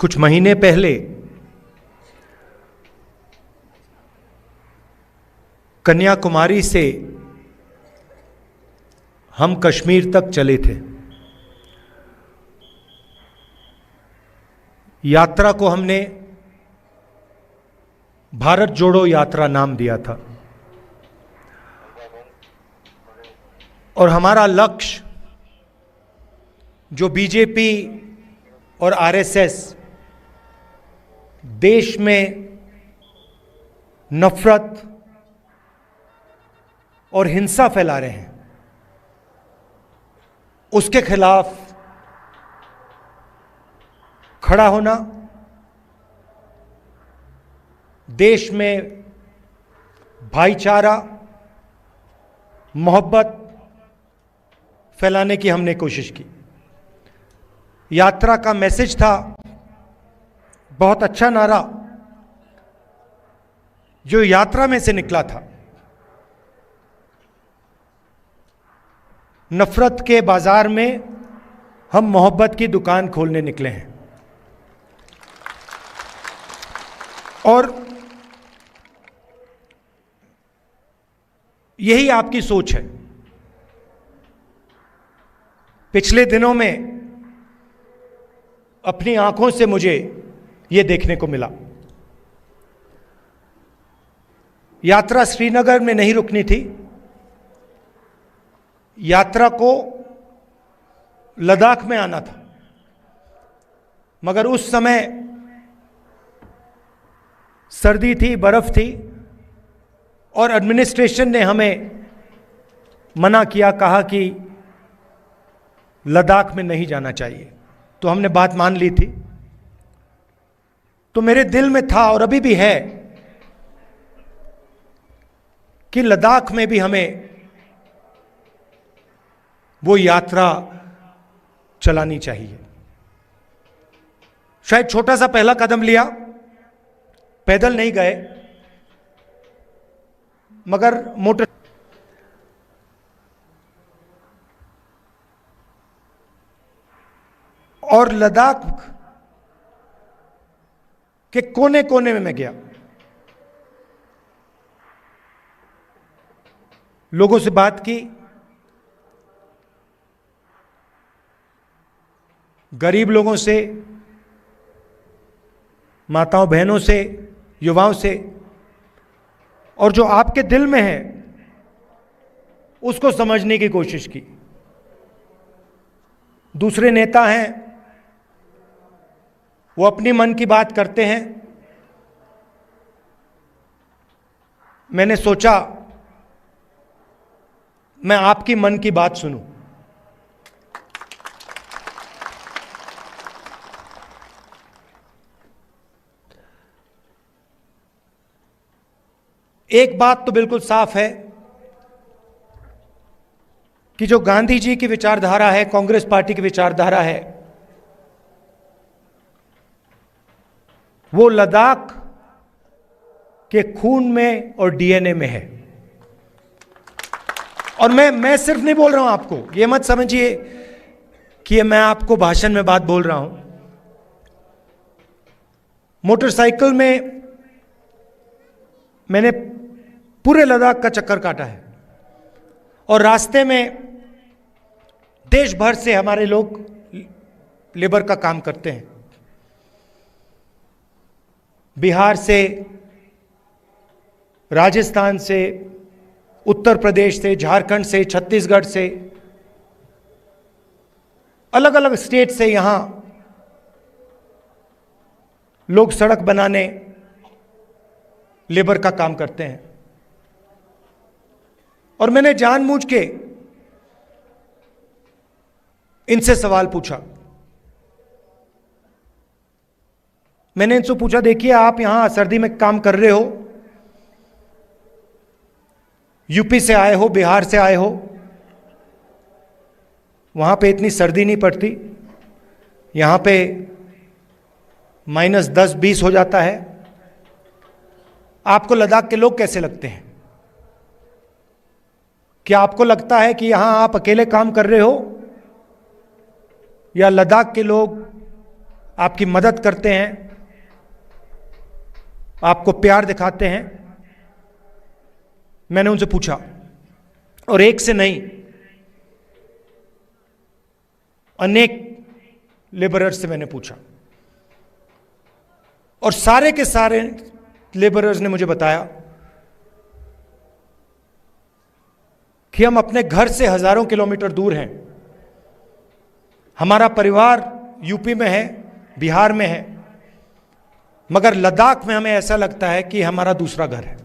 कुछ महीने पहले कन्याकुमारी से हम कश्मीर तक चले थे। यात्रा को हमने भारत जोड़ो यात्रा नाम दिया था और हमारा लक्ष्य जो बीजेपी और आरएसएस देश में नफरत और हिंसा फैला रहे हैं, उसके खिलाफ खड़ा होना, देश में भाईचारा, मोहब्बत फैलाने की हमने कोशिश की। यात्रा का मैसेज था, बहुत अच्छा नारा जो यात्रा में से निकला था, नफरत के बाजार में हम मोहब्बत की दुकान खोलने निकले हैं। और यही आपकी सोच है। पिछले दिनों में अपनी आंखों से मुझे यह देखने को मिला। यात्रा श्रीनगर में नहीं रुकनी थी, यात्रा को लद्दाख में आना था, मगर उस समय सर्दी थी, बर्फ थी और एडमिनिस्ट्रेशन ने हमें मना किया, कहा कि लद्दाख में नहीं जाना चाहिए। तो हमने बात मान ली थी। तो मेरे दिल में था और अभी भी है कि लद्दाख में भी हमें वो यात्रा चलानी चाहिए। शायद छोटा सा पहला कदम लिया, पैदल नहीं गए, मगर मोटर और लद्दाख के कोने कोने में मैं गया, लोगों से बात की, गरीब लोगों से, माताओं बहनों से, युवाओं से, और जो आपके दिल में है उसको समझने की कोशिश की। दूसरे नेता हैं, वो अपनी मन की बात करते हैं। मैंने सोचा मैं आपकी मन की बात सुनूं। एक बात तो बिल्कुल साफ है कि जो गांधी जी की विचारधारा है, कांग्रेस पार्टी की विचारधारा है, वो लद्दाख के खून में और डीएनए में है। और मैं सिर्फ नहीं बोल रहा हूं आपको, ये मत समझिए कि मैं आपको भाषण में बात बोल रहा हूं। मोटरसाइकिल में मैंने पूरे लद्दाख का चक्कर काटा है और रास्ते में देश भर से हमारे लोग लेबर का काम करते हैं। बिहार से, राजस्थान से, उत्तर प्रदेश से, झारखंड से, छत्तीसगढ़ से, अलग अलग स्टेट से यहां लोग सड़क बनाने, लेबर का काम करते हैं। और मैंने जानबूझ के इनसे सवाल पूछा। मैंने इनसे पूछा, देखिए आप यहां सर्दी में काम कर रहे हो, यूपी से आए हो, बिहार से आए हो, वहां पे इतनी सर्दी नहीं पड़ती, यहां पे -10-20 हो जाता है, आपको लद्दाख के लोग कैसे लगते हैं? क्या आपको लगता है कि यहां आप अकेले काम कर रहे हो या लद्दाख के लोग आपकी मदद करते हैं, आपको प्यार दिखाते हैं। मैंने उनसे पूछा, और एक से नहीं, अनेक लेबरर्स से मैंने पूछा, और सारे के सारे लेबरर्स ने मुझे बताया कि हम अपने घर से हजारों किलोमीटर दूर हैं, हमारा परिवार यूपी में है, बिहार में है, मगर लद्दाख में हमें ऐसा लगता है कि हमारा दूसरा घर है।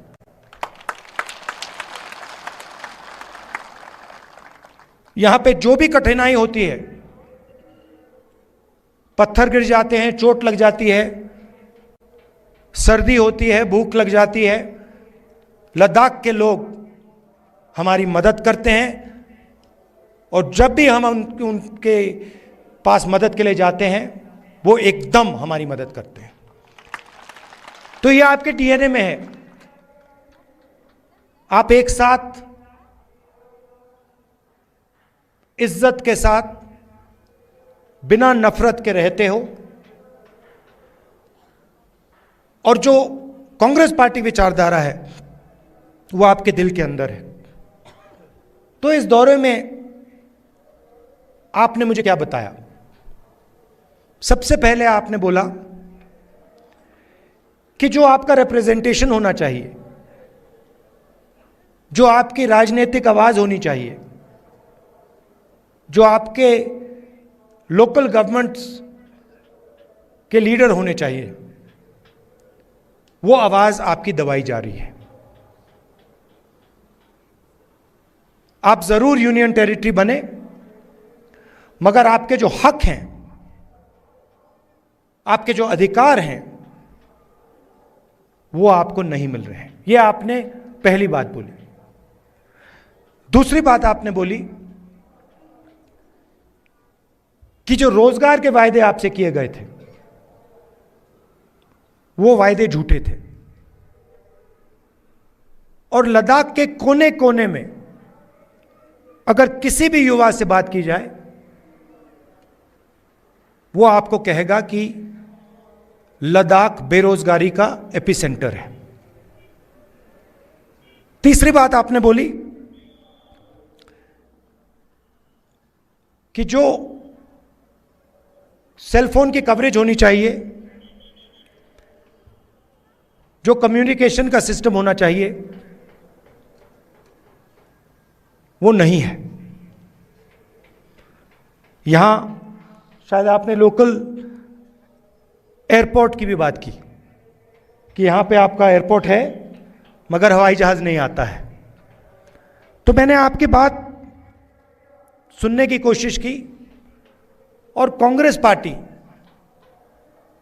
यहां पे जो भी कठिनाई होती है, पत्थर गिर जाते हैं, चोट लग जाती है, सर्दी होती है, भूख लग जाती है, लद्दाख के लोग हमारी मदद करते हैं, और जब भी हम उनके पास मदद के लिए जाते हैं, वो एकदम हमारी मदद करते हैं। तो ये आपके डीएनए में है। आप एक साथ इज्जत के साथ बिना नफरत के रहते हो, और जो कांग्रेस पार्टी विचारधारा है वो आपके दिल के अंदर है। तो इस दौरे में आपने मुझे क्या बताया? सबसे पहले आपने बोला कि जो आपका रिप्रेजेंटेशन होना चाहिए, जो आपकी राजनीतिक आवाज होनी चाहिए, जो आपके लोकल गवर्नमेंट्स के लीडर होने चाहिए, वो आवाज आपकी दबाई जा रही है। आप जरूर यूनियन टेरिटरी बने, मगर आपके जो हक हैं, आपके जो अधिकार हैं, वो आपको नहीं मिल रहे हैं। ये आपने पहली बात बोली। दूसरी बात आपने बोली कि जो रोजगार के वायदे आपसे किए गए थे, वो वायदे झूठे थे, और लद्दाख के कोने कोने में अगर किसी भी युवा से बात की जाए, वो आपको कहेगा कि लद्दाख बेरोजगारी का एपिसेंटर है। तीसरी बात आपने बोली कि जो सेलफोन की कवरेज होनी चाहिए, जो कम्युनिकेशन का सिस्टम होना चाहिए, वो नहीं है। यहां शायद आपने लोकल एयरपोर्ट की भी बात की कि यहां पे आपका एयरपोर्ट है मगर हवाई जहाज नहीं आता है। तो मैंने आपकी बात सुनने की कोशिश की, और कांग्रेस पार्टी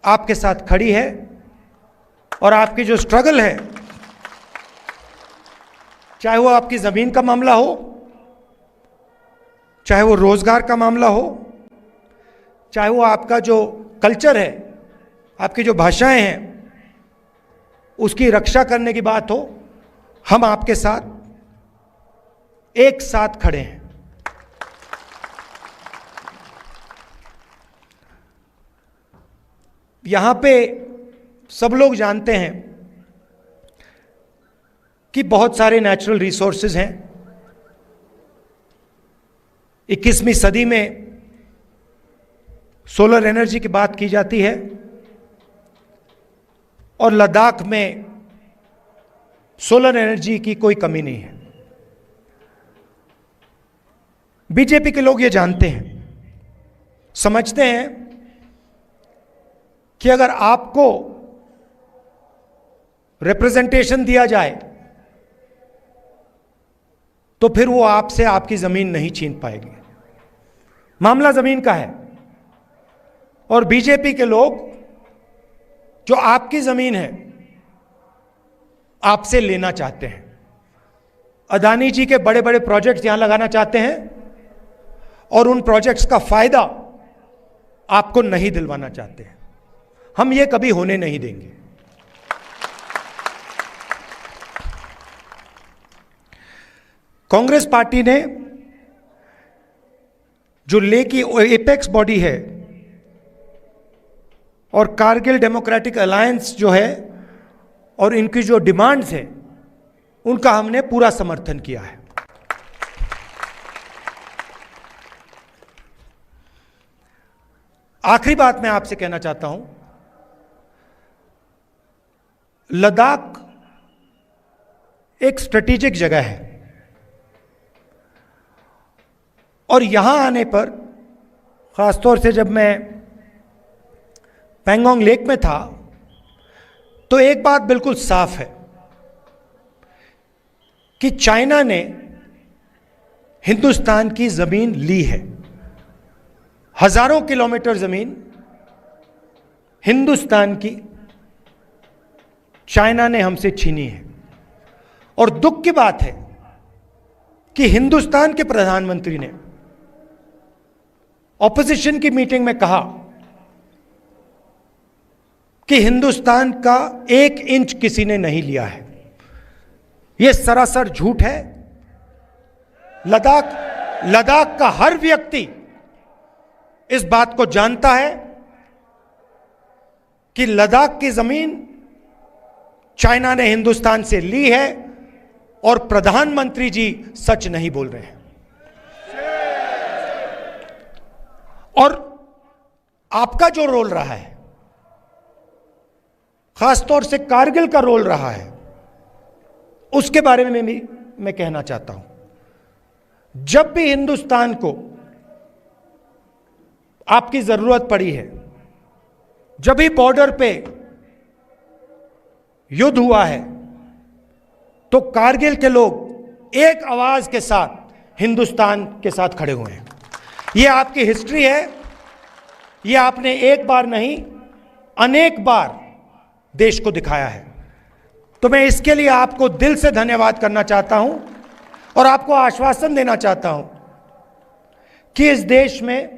आपके साथ खड़ी है, और आपकी जो स्ट्रगल है, चाहे वो आपकी जमीन का मामला हो, चाहे वो रोजगार का मामला हो, चाहे वो आपका जो कल्चर है, आपकी जो भाषाएं हैं, उसकी रक्षा करने की बात हो, हम आपके साथ एक साथ खड़े हैं। यहां पे सब लोग जानते हैं कि बहुत सारे नेचुरल रिसोर्सेज हैं। 21वीं सदी में सोलर एनर्जी की बात की जाती है, और लद्दाख में सोलर एनर्जी की कोई कमी नहीं है। बीजेपी के लोग ये जानते हैं, समझते हैं कि अगर आपको रिप्रेजेंटेशन दिया जाए तो फिर वो आपसे आपकी जमीन नहीं छीन पाएंगे। मामला जमीन का है, और बीजेपी के लोग जो आपकी जमीन है आपसे लेना चाहते हैं। अदानी जी के बड़े बड़े प्रोजेक्ट्स यहां लगाना चाहते हैं, और उन प्रोजेक्ट्स का फायदा आपको नहीं दिलवाना चाहते हैं। हम ये कभी होने नहीं देंगे। कांग्रेस पार्टी ने जो ले की एपेक्स बॉडी है, और कारगिल डेमोक्रेटिक अलायंस जो है और इनकी जो डिमांड्स हैं उनका हमने पूरा समर्थन किया है। आखिरी बात मैं आपसे कहना चाहता हूं, लद्दाख एक स्ट्रेटेजिक जगह है और यहां आने पर, खासतौर से जब मैं पैंगोंग लेक में था, तो एक बात बिल्कुल साफ है कि चाइना ने हिंदुस्तान की जमीन ली है। हजारों किलोमीटर जमीन हिंदुस्तान की चाइना ने हमसे छीनी है। और दुख की बात है कि हिंदुस्तान के प्रधानमंत्री ने ऑपोजिशन की मीटिंग में कहा कि हिंदुस्तान का 1 इंच किसी ने नहीं लिया है। यह सरासर झूठ है। लद्दाख का हर व्यक्ति इस बात को जानता है कि लद्दाख की जमीन चाइना ने हिंदुस्तान से ली है और प्रधानमंत्री जी सच नहीं बोल रहे हैं। और आपका जो रोल रहा है, खासतौर से कारगिल का रोल रहा है, उसके बारे में भी मैं कहना चाहता हूं। जब भी हिंदुस्तान को आपकी जरूरत पड़ी है, जब भी बॉर्डर पे युद्ध हुआ है, तो कारगिल के लोग एक आवाज के साथ हिंदुस्तान के साथ खड़े हुए हैं। यह आपकी हिस्ट्री है। यह आपने एक बार नहीं, अनेक बार देश को दिखाया है। तो मैं इसके लिए आपको दिल से धन्यवाद करना चाहता हूं और आपको आश्वासन देना चाहता हूं कि इस देश में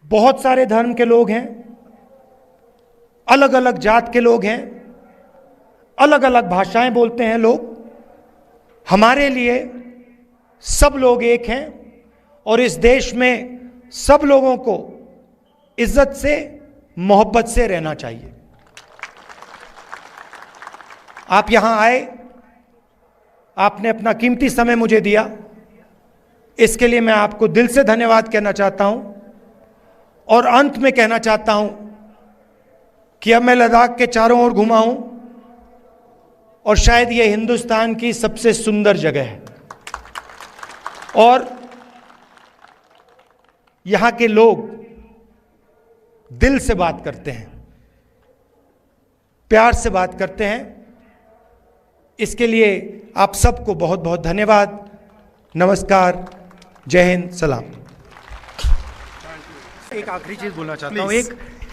बहुत सारे धर्म के लोग हैं, अलग अलग जात के लोग हैं, अलग अलग भाषाएं बोलते हैं लोग। हमारे लिए सब लोग एक हैं और इस देश में सब लोगों को इज्जत से, मोहब्बत से रहना चाहिए। आप यहां आए, आपने अपना कीमती समय मुझे दिया, इसके लिए मैं आपको दिल से धन्यवाद कहना चाहता हूं। और अंत में कहना चाहता हूं कि अब मैं लद्दाख के चारों ओर घुमा हूं और शायद यह हिंदुस्तान की सबसे सुंदर जगह है और यहां के लोग दिल से बात करते हैं, प्यार से बात करते हैं। इसके लिए आप सबको बहुत बहुत धन्यवाद। नमस्कार, जय हिंद, सलाम। एक आखिरी चीज बोलना चाहता हूं,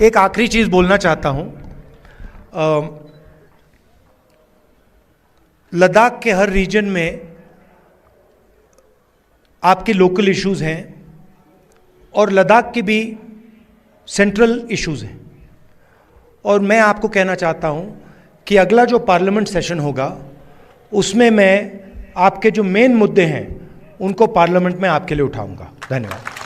एक आखिरी चीज बोलना चाहता हूं। लद्दाख के हर रीजन में आपके लोकल इश्यूज हैं और लद्दाख की भी सेंट्रल इश्यूज हैं। और मैं आपको कहना चाहता हूं कि अगला जो पार्लियामेंट सेशन होगा उसमें मैं आपके जो मेन मुद्दे हैं उनको पार्लियामेंट में आपके लिए उठाऊंगा। धन्यवाद।